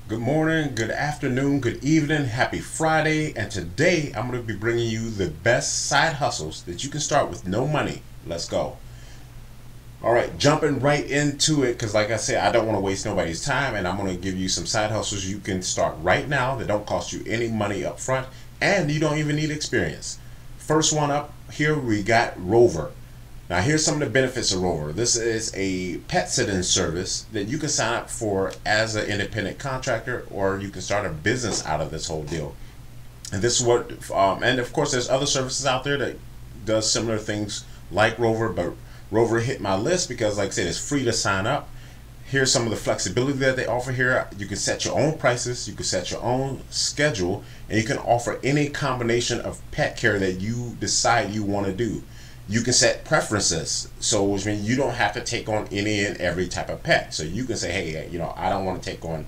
Good morning, good afternoon, good evening, happy Friday, and today I'm going to be bringing you the best side hustles that you can start with no money. Let's go. All right, jumping right into it because, like I said, I don't want to waste nobody's time, and I'm going to give you some side hustles you can start right now that don't cost you any money up front, and you don't even need experience. First one up here, we got Rover. Now, here's some of the benefits of Rover. This is a pet sitting service that you can sign up for as an independent contractor, or you can start a business out of this whole deal. And this is what, and of course, there's other services out there that does similar things like Rover, but Rover hit my list because, like I said, it's free to sign up. Here's some of the flexibility that they offer here. You can set your own prices, you can set your own schedule, and you can offer any combination of pet care that you decide you want to do. You can set preferences, so which means you don't have to take on any and every type of pet. So you can say, hey, I don't want to take on,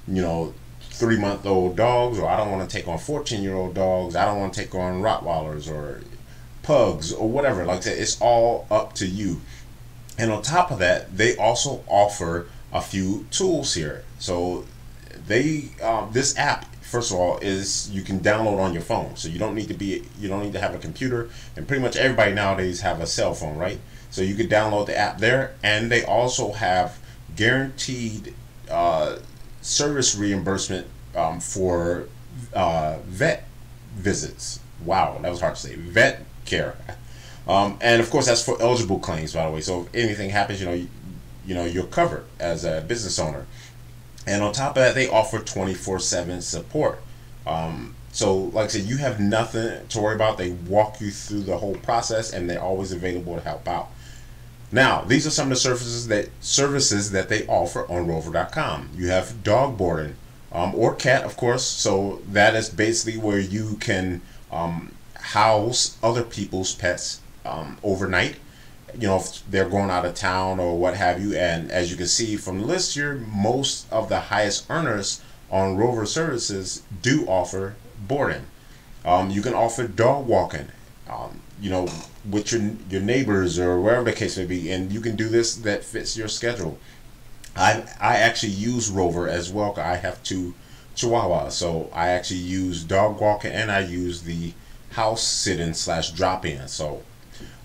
3-month-old dogs, or I don't want to take on 14-year-old dogs. I don't want to take on Rottweilers or pugs or whatever. Like I said, it's all up to you. And on top of that, they also offer a few tools here. So this app, first of all, is you can download on your phone. So you don't need to have a computer, and pretty much everybody nowadays have a cell phone, right? So you can download the app there, and they also have guaranteed service reimbursement for vet visits. Wow, that was hard to say. Vet care. And of course, that's for eligible claims, by the way. So if anything happens, you're covered as a business owner. And on top of that, they offer 24/7 support. So like I said, you have nothing to worry about. They walk you through the whole process, and they're always available to help out. Now, these are some of the services that they offer on Rover.com. You have dog boarding, or cat, of course. So that is basically where you can house other people's pets overnight, if they're going out of town or what have you. And as you can see from the list here, most of the highest earners on Rover services do offer boarding. You can offer dog walking, with your neighbors or wherever the case may be, and you can do this that fits your schedule. I actually use Rover as well. I have 2 Chihuahuas, so I actually use dog walking, and I use the house sitting / drop-in. So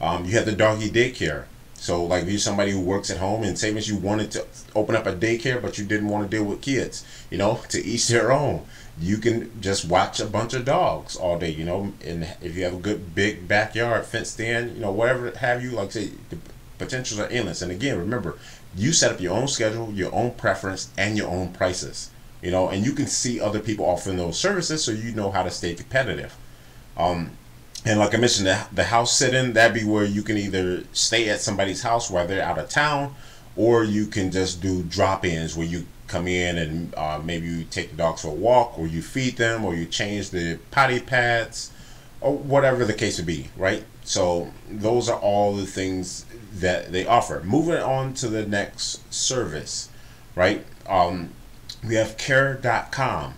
you have the doggy daycare. So like if you're somebody who works at home, and say if you wanted to open up a daycare but you didn't want to deal with kids, to each their own. You can just watch a bunch of dogs all day, and if you have a good big backyard fenced in, whatever have you, like I say, the potentials are endless. And again, remember, you set up your own schedule, your own preference, and your own prices, and you can see other people offering those services, so you know how to stay competitive. And like I mentioned, the house sitting, that'd be where you can either stay at somebody's house while they're out of town, or you can just do drop-ins where you come in and maybe you take the dogs for a walk, or you feed them, or you change the potty pads, or whatever the case would be, right? So those are all the things that they offer. Moving on to the next service, right? We have care.com.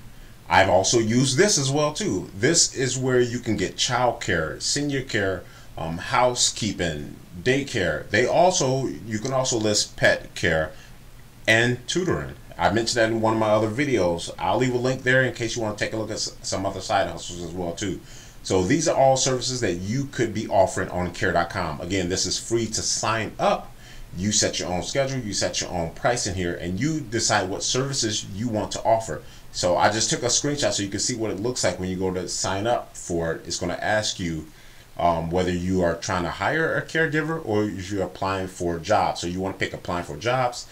I've also used this as well too. This is where you can get child care, senior care, housekeeping, daycare. You can also list pet care and tutoring. I mentioned that in one of my other videos. I'll leave a link there in case you want to take a look at some other side hustles as well too. So these are all services that you could be offering on care.com. Again, this is free to sign up. You set your own schedule, you set your own price in here, and you decide what services you want to offer. So I just took a screenshot so you can see what it looks like when you go to sign up for it. It's going to ask you whether you are trying to hire a caregiver or if you're applying for jobs. So you want to pick applying for jobs.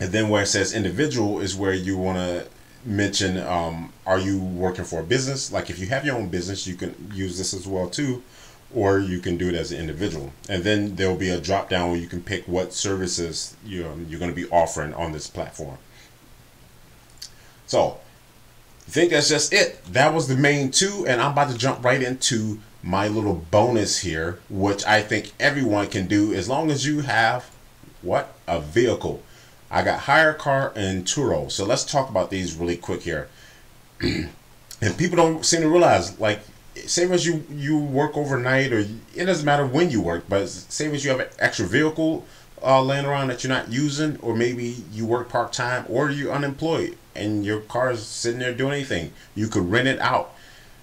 And then where it says individual is where you want to mention, are you working for a business? Like if you have your own business, you can use this as well too, or you can do it as an individual. And then there'll be a drop down where you can pick what services you're going to be offering on this platform. So I think that's just it. That was the main 2, and I'm about to jump right into my little bonus here, which I think everyone can do as long as you have a vehicle. I got hire car and Turo. So let's talk about these really quick here. And people don't seem to realize, like, say as you work overnight, or it doesn't matter when you work, but say as you have an extra vehicle laying around that you're not using, or maybe you work part-time or you're unemployed, and your car is sitting there doing anything. You could rent it out.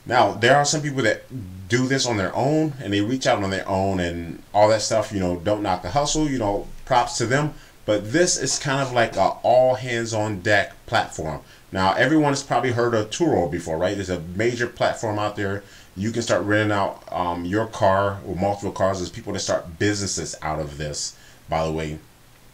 Now, there are some people that do this on their own, and they reach out on their own and all that stuff. Don't knock the hustle. Props to them. But this is kind of like a all hands on deck platform. Now, everyone has probably heard of Turo before, right? There's a major platform out there. You can start renting out your car or multiple cars. There's people that start businesses out of this, by the way.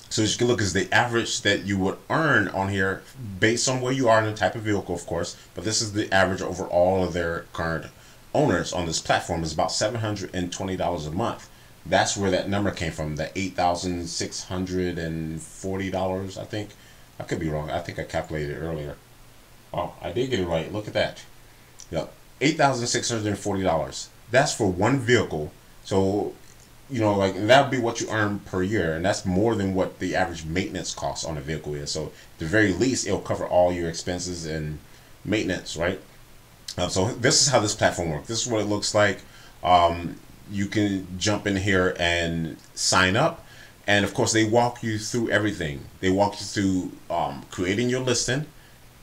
So as you can look, is the average that you would earn on here based on where you are in the type of vehicle, of course. But this is the average over all of their current owners on this platform is about $720 a month. That's where that number came from, the $8,640, I think. I could be wrong. I think I calculated it earlier. Oh, I did get it right. Look at that. Yep, $8,640. That's for one vehicle. So, that would be what you earn per year, and that's more than what the average maintenance cost on a vehicle is. So, at the very least, it'll cover all your expenses and maintenance, right? So, this is how this platform works. This is what it looks like. You can jump in here and sign up, and of course, they walk you through everything. They walk you through creating your listing,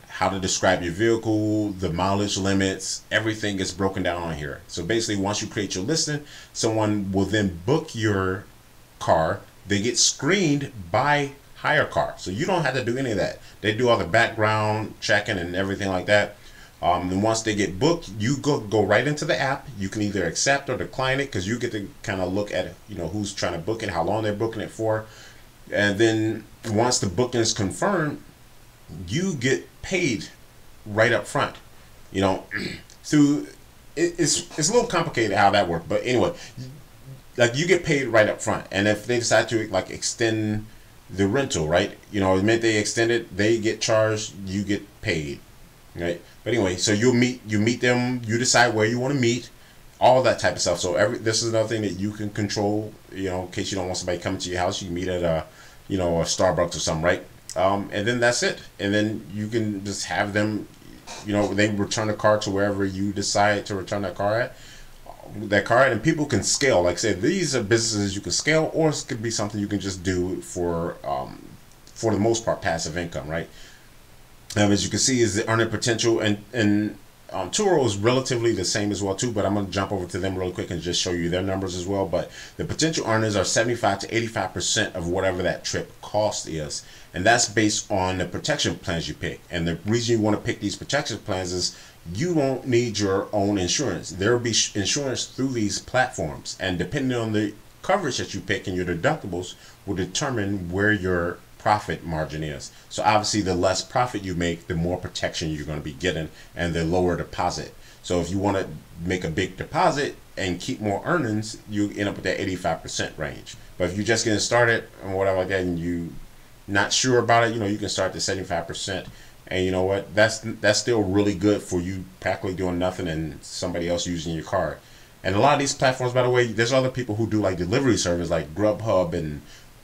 how to describe your vehicle, the mileage limits, everything gets broken down on here. So basically, once you create your listing, someone will then book your car. They get screened by Hire Car. So you don't have to do any of that. They do all the background checking and everything like that. Then once they get booked, you go right into the app. You can either accept or decline it, because you get to kind of look at who's trying to book it, how long they're booking it for. And then once the booking is confirmed, you get paid right up front. Through it's a little complicated how that works, but anyway, like you get paid right up front. And if they decide to like extend the rental, right, the minute they extend it, they get charged, you get paid, right? But anyway, so you meet them, you decide where you want to meet, all that type of stuff. So this is another thing that you can control. In case you don't want somebody coming to your house, you can meet at a Starbucks or something, right? And then that's it. And then you can just have them, they return the car to wherever you decide to return that car at. And people can scale. Like I said, these are businesses you can scale, or it could be something you can just do for the most part, passive income, right? As you can see, is the earning potential, and Turo is relatively the same as well too, but I'm going to jump over to them real quick and just show you their numbers as well. But the potential earners are 75 to 85% of whatever that trip cost is, and that's based on the protection plans you pick. And the reason you want to pick these protection plans is you won't need your own insurance. There will be insurance through these platforms, and depending on the coverage that you pick and your deductibles will determine where your profit margin is. So obviously, the less profit you make, the more protection you're going to be getting, and the lower deposit. So if you want to make a big deposit and keep more earnings, you end up with that 85% range. But if you're just getting started and whatever like that, and you not sure about it, you can start at 75%. And you know what? That's still really good for you practically doing nothing and somebody else using your car. And a lot of these platforms, by the way, there's other people who do like delivery service, like Grubhub and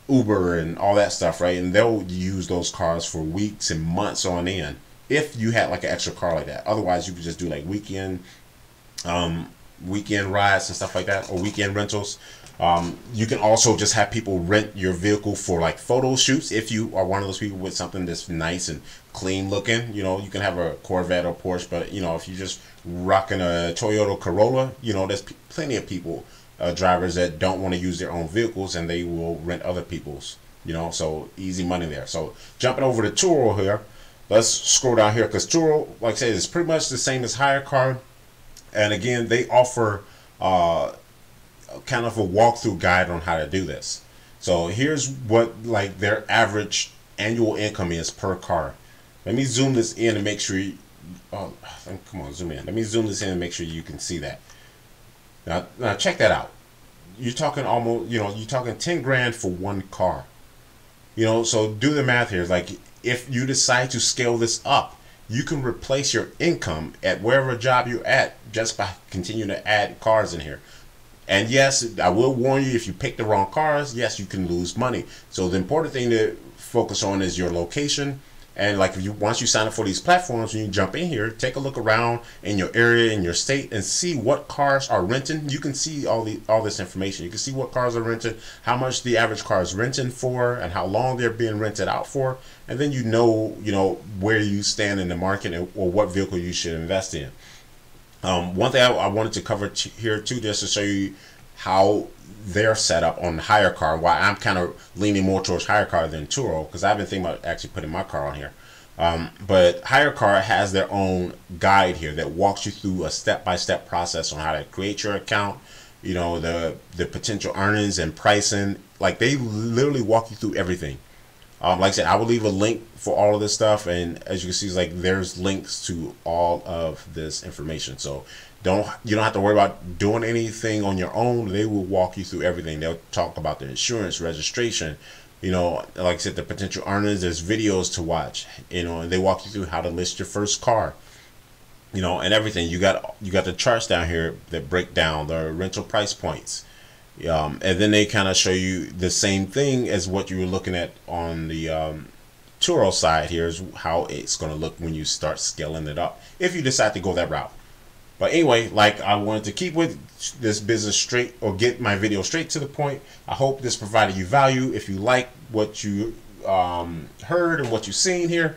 Uber and all that stuff, right? And they'll use those cars for weeks and months on end if you had like an extra car like that. Otherwise, you could just do like weekend rides and stuff like that, or weekend rentals. You can also just have people rent your vehicle for like photo shoots. If you are one of those people with something that's nice and clean looking, you can have a Corvette or Porsche, but if you're just rocking a Toyota Corolla, there's plenty of people, drivers that don't want to use their own vehicles, and they will rent other people's, so easy money there. So jumping over to Turo here, let's scroll down here, because Turo, like I said, is pretty much the same as Hire Car. And again, they offer kind of a walkthrough guide on how to do this. So here's what like their average annual income is per car. Let me zoom this in and make sure come on, zoom in. Let me zoom this in and make sure you can see that. Now check that out. You're talking almost, you're talking 10 grand for one car. So do the math here. Like if you decide to scale this up, you can replace your income at wherever job you're at just by continuing to add cars in here. And yes, I will warn you, if you pick the wrong cars, yes, you can lose money. So the important thing to focus on is your location And like if you once you sign up for these platforms, when you jump in here, take a look around in your area, in your state, and see what cars are renting. You can see all this information. You can see what cars are rented, how much the average car is renting for, and how long they're being rented out for. And then you know where you stand in the market, or what vehicle you should invest in. One thing I wanted to cover here too, just to show you how they're set up on the hire car, why I'm kind of leaning more towards hire car than Turo, because I've been thinking about actually putting my car on here. But hire car has their own guide here that walks you through a step-by-step process on how to create your account, the potential earnings and pricing. Like, they literally walk you through everything. Like I said, I will leave a link for all of this stuff, and as you can see, it's like there's links to all of this information. So you don't have to worry about doing anything on your own. They will walk you through everything. They'll talk about the insurance, registration, like I said, the potential earnings. There's videos to watch, and they walk you through how to list your first car, and everything. You got the charts down here that break down the rental price points. And then they kind of show you the same thing as what you were looking at on the Turo side. Here's how it's going to look when you start scaling it up, if you decide to go that route. But anyway, like, I wanted to keep with this business straight, or get my video straight to the point. I hope this provided you value. If you like what you heard and what you've seen here,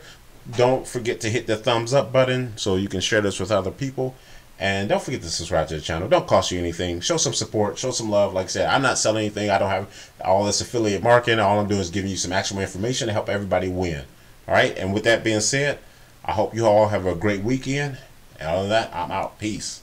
don't forget to hit the thumbs up button so you can share this with other people. And don't forget to subscribe to the channel. Don't cost you anything. Show some support. Show some love. Like I said, I'm not selling anything. I don't have all this affiliate marketing. All I'm doing is giving you some actual information to help everybody win. All right. And with that being said, I hope you all have a great weekend. And other than that, I'm out. Peace.